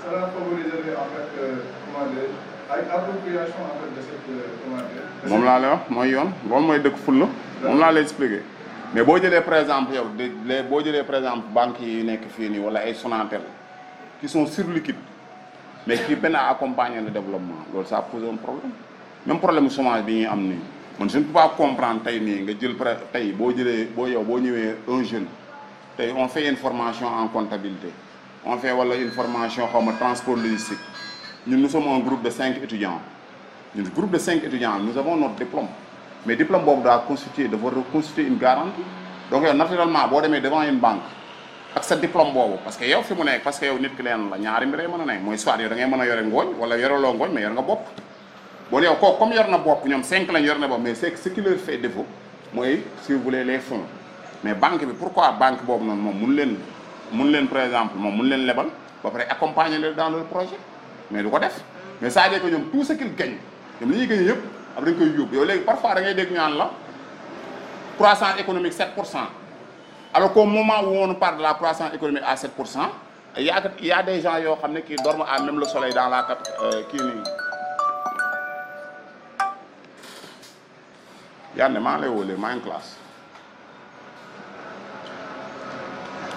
Ça va favoriser en fait comment dire avec appropriation en fait de cette comment dire. moom laa lay wax mooy yoon loolu mooy dëkk fulla moom laa lay expliquer mais boo jëlee par exemple yow boo jëlee par exemple banques yi nekk fii nii wala ay Sonatel qui sont surliquides mais qui peinent à accompagner le développement loolu ça pose un problème même problème chômage bi ñuy am nii man je ne peux pas comprendre tey nii nga jël tey boo ñëwee un jeune tey on fait une formation en comptabilité on fait wala une formation xaw ma transport logistique ñun nous sommes un groupe de 5 étudiants ñun groupe de 5 étudiants nous avons notre diplôme mais diplôme boobu dafa constituer une garantie donc yow naturellement boo demee devant une banque ak sa diplôme boobu parce que yow fi mu nekk parce que yow nit ki leen la ñaari mbir mën a nekk mooy soit yow da ngay mën a yore ngooñ wala yoreloo ngooñ mais yor nga bopp bon yow kooku comme yor na bopp ñoom 5 lañ yor na bopp mais c'est ce qui leur fait défaut mooy si vous voulez les fonds mais banque bi pourquoi banque boobu noonu moom mun leen par exemple moom mun leen lebal ba pare accompagner leen dans leur projet mais du ko def mais ça veut dire que ñoom tout ce qu'ils gagnent ñoom li ñuy gagné yëpp ab dañ koy yóbbu yow léegi parfois da ngay dégg ñu naan la croissance économique 7%. Alors qu'au moment où on parle de la croissance économique à 7%, il y a des gens qui dorment à même le soleil dans la kii nii. yaa ne maa lay woo léegi maa ngi classe.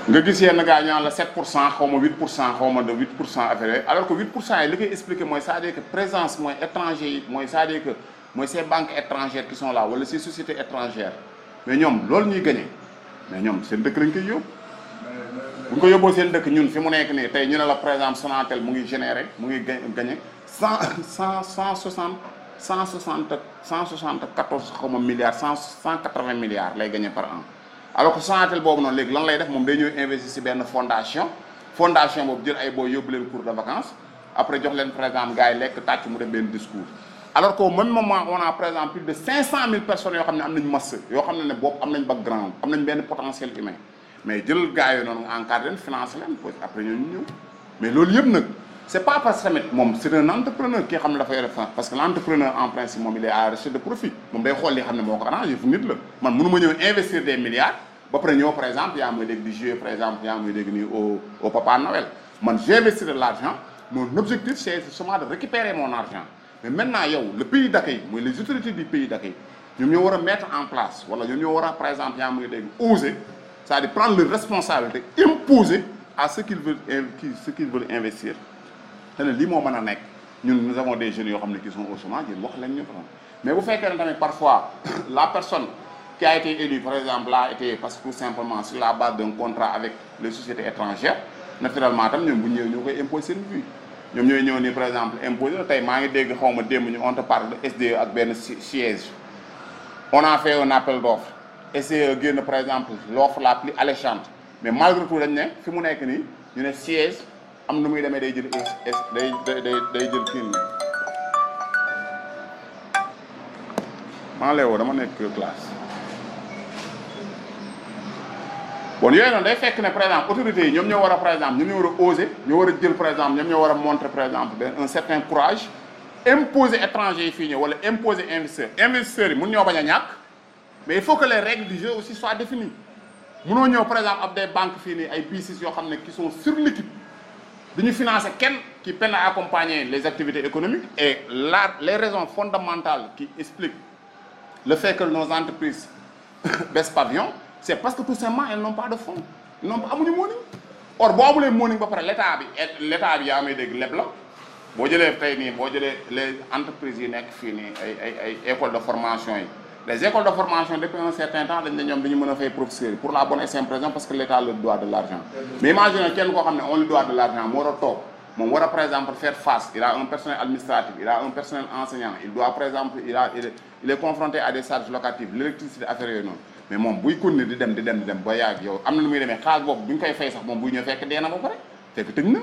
nga gis yenn gars ñu naan la 7% xaw ma 8% xaw ma de 8% affaire alors que 8% yi li koy expliquer mooy c'est-à-dire que présence mooy étranger yi mooy c'est-à-dire que mooy ces banques étrangères qui sont là wala ces sociétés étrangères mais ñoom loolu ñuy gagné mais ñoom seen dëkk lañ koy yóbbu. bu ñu ko yóbboo seen dëkk ñun fi mu nekk nii tey ñu ne la par exemple Sonatel mu ngi généré mu ngi gagné 174 xaw ma milliards 180 milliards lay gagné par an. alors que Sonatel boobu noonu léegi lan lay def moom day ñëw investir ci benn fondation boobu jël ay booy yóbbu leen cours de vacances après jox leen par exemple gars yi lekk tàcc mu def benn discours. alors qu'au même moment on a par exemple plus de 500 000 personnes yoo xam ne am nañ masse yoo xam ne boobu am nañ background am nañ benn potentiel humain mais jël gars yooyu noonu encadré leen financé leen après ñooñu ñëw mais loolu yëpp nag c'est pas parce que tamit moom c'est un entrepreneur ki xam ne dafa yore parce que l'entrepreneur en principe moom il est à la recherche de profit moom day xool li xam ne moo ko arrangé fu nit la man mënu ma ñëw investir des milliards ba pare ñëw par exemple yaa muy dégg di jouer par exemple yaa muy dégg nii au Papa Noël man j'investis de l'argent mon objectif c'est seulement de récupérer mon argent mais maintenant yow le pays d'accueil mooy les autorités du pays d'accueil ñoom ñoo war a mettre en place wala ñoom ñoo war a par exemple yaa muy dégg oser c'est-à-dire prendre leur responsabilité imposer à ceux qui veulent investir te ne lii moo mën a nekk ñun nous avons des jeunes yoo xam ne qui sont au chômage yéen wax lañ ñu fa mais bu fekkee ne tamit parfois la personne qui a été élue par exemple a été parce que tout simplement sur la base d'un contrat avec les sociétés étrangères naturellement tam ñoom bu ñëwee ñoo koy imposer seen vie ñoom ñooy ñëw nii par exemple imposer tey maa ngi dégg xaw ma démb ñu on te parle de SDE ak benn siège on a fait un appel d'offres essayer génn par exemple l'offre la plus alléchante mais malgré tout dañ ne fi mu nekk nii ñu ne siège am na muy demee day jël day jël kii maa lay woo dama nekk classe bon yooyu noonu day fekk ne par exemple autorités yi ñoom ñoo war a par exemple ñoom ñoo war a oser ñoo war a jël par exemple ñoom ñoo war a montrer par exemple un certain courage imposer étrangers yi fii ñëw wala imposer investisseurs yi mun ñoo bañ a ñàkk mais il faut que les règles du jeu aussi soient définies munoo ñëw par exemple ab des banques fii nii ay BICIS yoo xam ne qui sont surliquides duñu financer kenn qui peine à accompagner les activités économiques et les raisons fondamentales qui expliquent le fait que nos entreprises baissent pavillon c'est parce que tout simplement elles n'ont pas de fonds ils n'ont pas amuñu morning or boo amulee morning ba pare l'état bi yaa may dégg leb la boo jëlee tey nii boo jëlee les entreprises yi nekk fii nii ay écoles de formation yi les écoles de formation depuis un certain temps dañ ne ñoom dañu mën a fay professeurs yi pour la bonne et simple raison parce que l'état leur doit de l'argent mais imaginez kenn koo xam ne on lui doit de l'argent mu war a toog moom war a par exemple faire face il a un personnel administratif il a un personnel enseignant il doit par exemple il est confronté à des charges locatives l'électricité affaire yooyu noonu mais moom buy continuer di dem ba yàgg yow am na lu muy demee xaalis boobu bu ñu koy fay sax moom buy ñëw fekk dee na ba pare fekk tëj na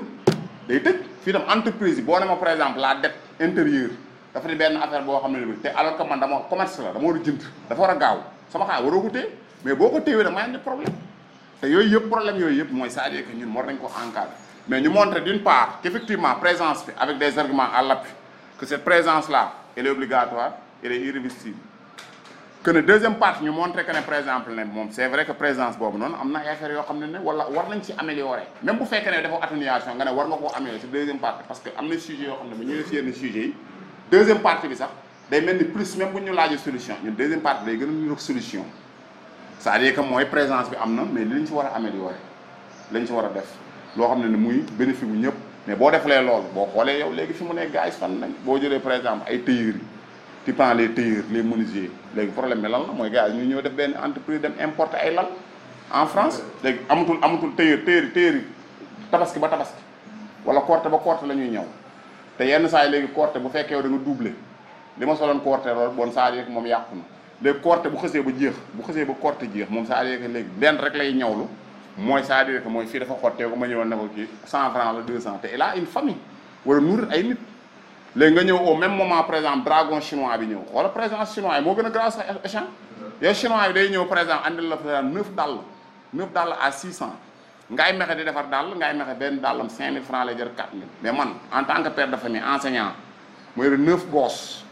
day tëj fii tam entreprise yi boo ne ma par exemple la dette intérieure dafa di benn affaire boo xam ne te alors que man dama commerce la dama war a jënd dafa war a gaaw sama xaalis waroo ko téye mais boo ko téyee dama andi problème te yooyu yëpp problème yooyu yëpp mooy c'est-à-dire que ñun war nañ ko encadrer mais ñu montrer d'une part qu'effectivement présence bi avec des arguments à l'appui que cette présence là elle est obligatoire elle est irréversible que ne deuxième partie ñu montrer que ne par exemple ne moom c'est vrai que présence boobu noonu am na ay affaires yoo xam ne wala war nañ ci améliorer même bu fekkee ne dafa atténuation nga ne war nga koo améliorer ci deuxième partie parce que am na sujet yoo xam ne bu ñu si yenn sujets yi deuxième partie bi sax day mel ni plus même bu ñu laajee solution ñun deuxième partie day gën a niroog solution c'est-à-dire que mooy présence bi am na mais li ñu ci war a améliorer lañ ci war a def loo xam ne muy bénéfice bu ñëpp mais boo defalee loolu boo xoolee yow léegi fi mu nekk gars yi fan nañ boo jëlee par exemple ay tailleurs yi tu prends les tailleurs les menuisiers léegi problème bi lan la mooy gars yi ñu ñëw def benn entreprise dem importer ay lal en France léegi amatul tailleur yi tabaski ba tabaski wala korte ba korte la ñuy ñëw te yenn saa yi léegi korte bu fekkee yow da nga doublé li ma soloon korte loolu bon saa yeeg moom yàqu na léegi korte bu xësee ba korte jeex moom saa yeeg léegi benn rek lay ñawlu mooy c'est-à-dire que mooy fii dafa xottee ko ma ñëwoon ne ko kii 100 francs la 200 te il a une famille war a nourrir ay nit léegi nga ñëw au même moment par exemple dragon chinois bi ñëw wala présence chinois yi moo gën a grâce à échange yow chinois yi day ñëw par exemple andil la par exemple 9 dàll à 600 ngay mexe di defar dàll ngay mexe benn dàllam 5000 francs lay jar 4000 mais man en tant que père de famille enseignant mooy de 9 gosses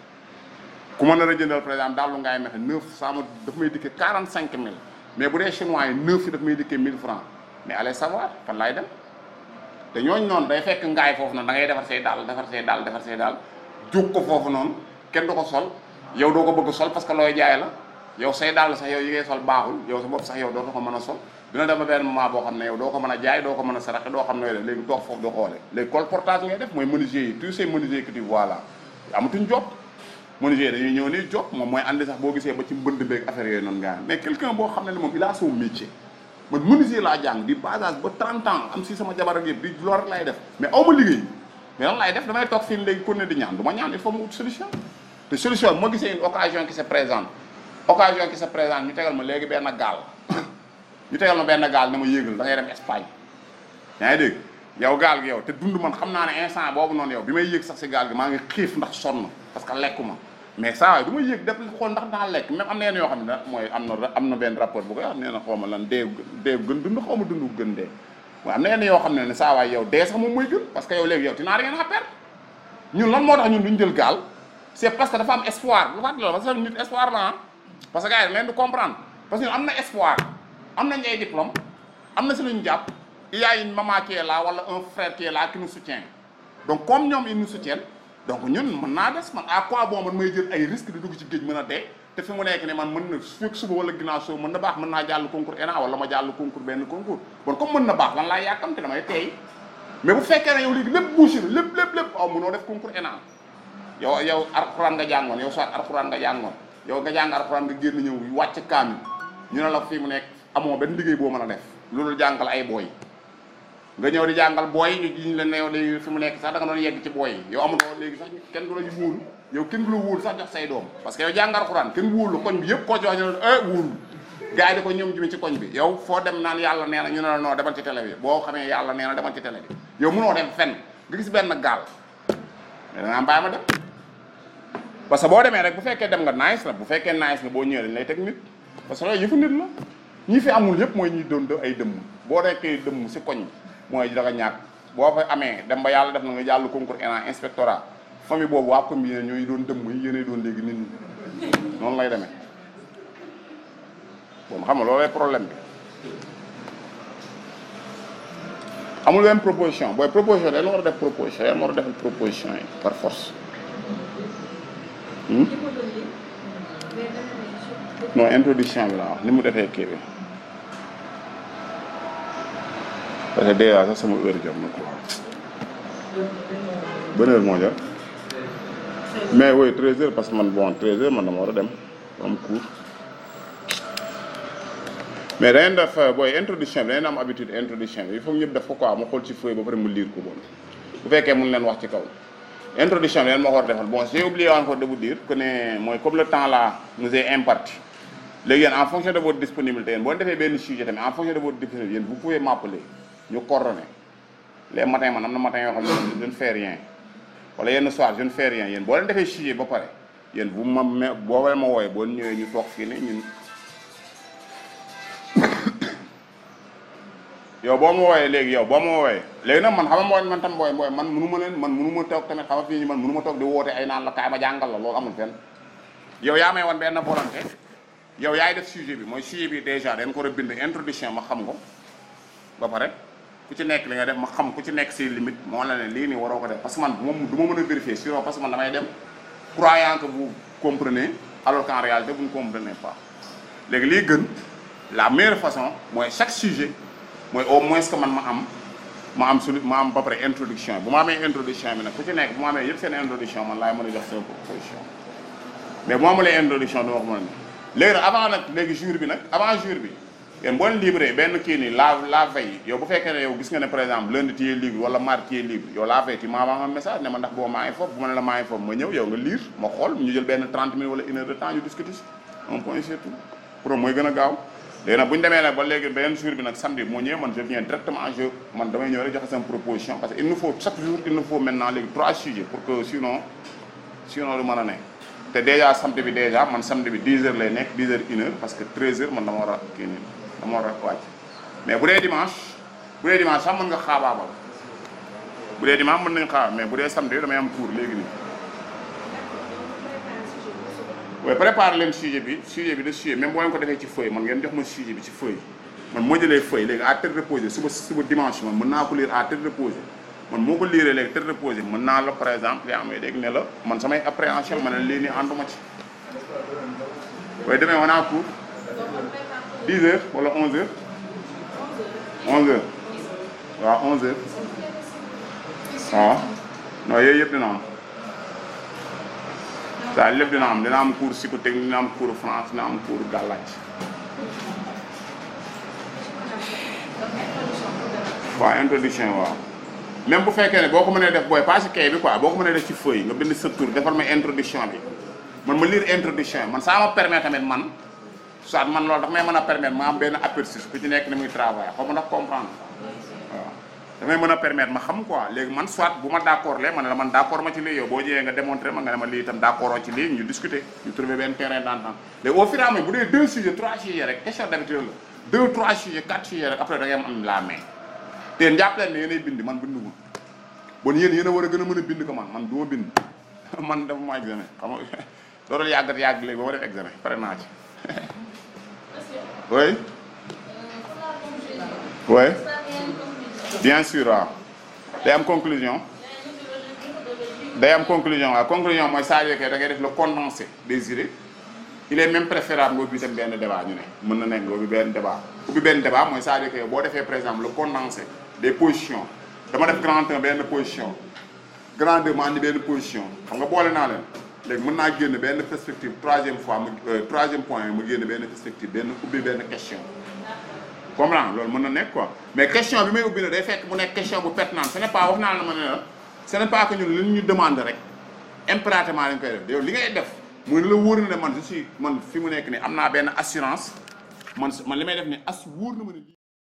ku ma nar a jëndal par exemple dàllu ngay mexe 9 sama daf may dikkee 45000 mais bu dee chinois yi 9 yi daf may dikkee 1000 francs mais allez savoir fan laay dem te ñooñu noonu day fekk ngaay foofu noonu da ngay defar say daal jóg ko foofu noonu kenn du ko sol yow doo ko bëgg sol parce que looy jaay la yow say daal sax yow yi ngay sol baaxul yow sa bopp sax yow doo ko mën a sol dina dem ba benn moment boo xam ne yow doo ko mën a jaay doo ko mën a saraxe doo xam nooy def léegi toog foofu doo xoole léegi colportage ngay def mooy menuisier yi tous ces menuisiers que tu vois là amatuñ job menuisier dañuy ñëw nii job moom mooy andi sax boo gisee ba ci mbënd beeg affaire yooyu noonu nga mais quelqu'un boo xam ne moom il a son métier man menuisier laa jàng di basage ba 30 ans am si sama jabar ak yëpp di loolu rek lay def mais aw ma liggéey mais lan laay def damay toog fii léegi kon ne di ñaan du ma ñaan il faut mu wut solution te solution moo gisee une occasion qui se présente ñu tegal ma léegi benn gaal ñu tegal ma benn gaal ne ma yéegal da ngay dem Espagne yaa ngi dégg yow gaal gi yow te dund man xam naa ne instant boobu noonu yow bi may yéeg sax si gaal gi maa ngi xiif ndax sonn parce que lekku ma mais saa waay du ma yéeg def xool ndax daa lekk même am na yenn yoo xam ne mooy am na benn rapport bu koy wax nee na xaw ma lan dee gën dund xaw ma dund gën dee waaw am na yenn yoo xam ne saa waay yow dee sax moom mooy gën parce que yow léegi yow tu n'as rien à perdre ñun lan moo tax ñun duñ jël gaal c'est parce que dafa am espoir lu fàtte la parce que nit espoir la ah parce que gars yi leen di comprendre parce que ñun am na espoir am nañ ay diplôme am na si lu ñu jàpp il y a une maman qui est là wala un frère qui est là qui nous soutient donc comme ñoom ils nous soutiennent donc ñun mën naa des man à quoi bon man may jël ay risques di dugg ci géej mën a dee te fi mu nekk ne man mën na fekk suba wala ginnaaw soo mën na baax mën naa jàll concours ENA wala ma jàll concours benn concours bon comme mën na baax lan laay yàkkamte damay teey mais bu fekkee ne yow léegi lépp bouché na lépp aw mënoo def concours ENA yow alxuraan nga jàngoon yow soit alxuraan nga jàngoon yow nga jàng alxuraan nga génn ñëw wàcc kaamil ñu ne la fii mu nekk amoo benn liggéey boo mën a def loolu jàngal ay booy nga ñëw di jàngal booy ñu jiñ la ne yow léegi fi mu nekk sax da nga doon yegg ci booy yi yow amuloo léegi sax kenn du la wóolu yow kenn du la wóolu sax jox say doom parce que yow jàng alxuraan kenn wóolu koñ bi yëpp koo ci wax ñu ne wóolu gars yi di ko ñoom jimi ci koñ bi yow foo dem naan yàlla nee na ñu ne la noo demal ci télé bi boo xamee yàlla nee na demal ci télé bi yow mënoo dem fenn nga gis benn gaal mais dangaa bàyyi ma dem parce que boo demee rek bu fekkee dem nga nice la bu fekkee nice nga boo ñëwee dañ lay teg nit parce que loolu yëfu nit la ñi fi amul yëpp mooy ñuy doon ay dëmm boo nekkee dëmm si koñ mooy da nga ñàkk boo fa amee dem ba yàlla def na nga jàll concours ENA inspectorat famille boobu waa commune yi ñooy doon dëmm yi yéenay doon léegi nit ñi noonu lay demee bon xam nga loolay problème bi amul benn proposition booy proposition dañ war a def proposition yan war a defal proposition yi par force non introduction bi la wax ni mu defee kii bi parce que déjà sax sama heure jot na ko bonne heure moo jot mais oui 13h parce que man bon 13h man dama war a dem am cours mais dañuy def booy introduction bi dañuy am habitude introduction bi il faut ñëpp def ko quoi mu xool ci feuille ba pare mu lire ko bon bu fekkee mun leen wax ci kaw introduction bi leen ma ko war a defal bon j'ai oublié encore de vous dire que ne mooy comme le temps là nous est imparti léegi yéen en fonction de votre disponibilité yéen boo defee benn sujet tamit en fonction de votre disponibilité yéen vous pouvez m'appeler ñu coordonner les matins man am na matin yoo xam ne je ne fais rien wala yenn soir je ne fais rien yéen boo leen defee sujet ba pare yéen bu ma boo leen ma wooyee boo ñëwee ñu toog fii ne ñun yow boo ma wooyee léegi yow boo ma wooyee léegi nag man xam nga man tam booy man mënu ma toog tamit xam nga fii man mënu ma toog di woote ay naan la kaay ma jàngal la loolu amul fenn yow yaa may wan benn volonté yow yaay def sujet bi mooy sujet bi déjà dañ ko war a bind introduction ma xam ko ba pare ku ci nekk li nga def ma xam ku ci nekk ses limites moo la ne lii nii waroo ko def parce que man moom du ma mën a vérifier sur parce que man damay dem croyant que vous comprenez alors qu'en réalité vous ne comprenez pas léegi lii gën la meilleure façon mooy chaque sujet mooy au moins que man ma am ba pare introduction bu ma amee introduction bi nag ku ci nekk bu ma amee yëpp seen introduction man laay mën a jox seen proposition mais bu ma amulee introduction du ma ko mën a léegi nag avant nag léegi jour bi nag avant jour bi yéen boo leen livré benn kii nii la veille yow bu fekkee ne yow gis nga ne par exemple lundi tu es libre wala mardi tu es libre yow la veille tu m'envoies un message ne ma ndax boo maa ngi foofu bu ma ne la maa ngi foofu ma ñëw yow nga lire ma xool ñu jël benn 30 minutes wala 1 heure de temps ñu discuter si un point c'est tout pour mooy gën a gaaw léegi nag bu ñu demee nag ba léegi beneen jour bi nag samedi moo ñëwee man je viens directement man damay ñëw rek joxe sama proposition parce que il nous faut chaque jour il nous faut maintenant léegi 3 sujets pour que sinon du mën a ne te déjà samedi bi déjà man samedi bi 10 heures lay nekk 10 heures 1 heure parce que 13 heures man dama war a kii nii dama war a wàcc mais bu dee dimanche sax mën nga xaabaabal bu dee dimanche mën nañu xaar mais bu dee samedi damay am cours léegi nii oui préparer leen sujet bi de sujet même boo leen ko defee ci feuille man ngeen jox ma sujet bi ci feuille man moo jëlee feuille léegi à tête reposée suba dimanche man mën naa ko lire à tête reposée man moo ko liiree léegi tête reposée mën naa la par exemple yaa may dégg ne la man samay appréhension ma ne lii nii ànduma ci waaye demee on a cours 10 heures wala 11 heures 11 heures waaw 11 heures waaw non yooyu yëpp dina am saa lépp dina am cours psychotechnique dina am cours France dina am cours gàllaaj waaw introduction waaw même bu fekkee ne boo ko mënee def booy pas ci kay bi quoi boo ko mënee def ci feuille nga bind sa tur defal ma introduction bi man ma lire introduction man ça ma permet tamit man soit man loolu dafa may mën a permettre ma am benn aperçu ku ci nekk ni muy travail xaw ma ndax comprendre waaw damay mën a permettre ma xam quoi léegi man soit bu ma d'accord lee man la man d'accord ma ci lii yow boo ñëwee nga démontrer ma nga ne ma lii itam d'accord ci lii ñu discuter ñu trouver benn terrain d'entente léegi au fur et à mesure bu dee 2 sujets 3 sujets rek question d'habitude la 2 3 sujets 4 sujets rek après da ngay am la main te jàpp leen ne yéenay bind man binduma bon yéen a war a gën a mën a bind ko man du ma bind man dafa ma examen xam nga loolu yàgg léegi ba ma def examen pare naa ci oui oui bien sûr waaw day am conclusion waaw conclusion mooy c'est-à-dire que da ngay def le condensé des idées il est même préférable nga ubbi tam benn débat ñu ne mën na nekk nga ubbi benn débat mooy c'est-à-dire que boo defee par exemple le condensé des positions dama def grand 1 benn position grand 2 ma andi benn position xam nga boole naa leen léegi mën naa génn benn perspective troisième point ma génn benn perspective ubbi benn question comprendre loolu mën na nekk quoi mais question bi may ubbi na day fekk mu nekk question bu pertinente ce n'est pas wax naa la ma ne la ce n'est pas que ñun li ñu demande rek impérativement lañ koy def yow li ngay def mooy la wóor na ne man fi mu nekk nii am naa benn assurance man li may def ne as wóor na ma ne